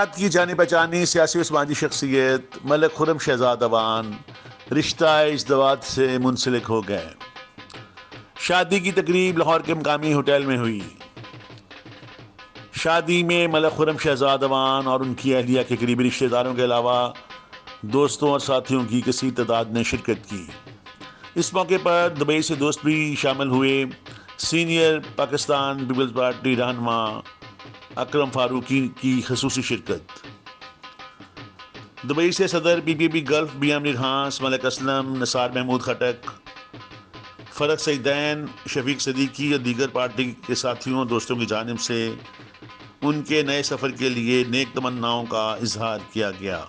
امارات کی جانی پہچانی سیاسی و سماجی شخصیت ملک خرم شہزاد اوان رشتہ ازدواج سے منسلک ہو گئے۔ شادی کی تقریب لاہور کے مقامی ہوٹل میں ہوئی۔ شادی میں ملک خرم شہزاد اوان اور ان کی اہلیہ کے قریبی رشتہ داروں کے علاوہ دوستوں اور ساتھیوں کی کثیر تعداد نے شرکت کی۔ اس موقع پر دبئی سے دوست بھی شامل ہوئے۔ سینئر پاکستان پیپلز پارٹی رہنما اکرم فاروقی کی خصوصی شرکت۔ دبئی سے صدر پی گلف میاں منیر ہانس، ملک اسلم، نثار محمود خٹک، فرق سیدین، شفیق صدیقی اور دیگر پارٹی کے ساتھیوں دوستوں کی جانب سے ان کے نئے سفر کے لیے نیک تمناؤں کا اظہار کیا گیا۔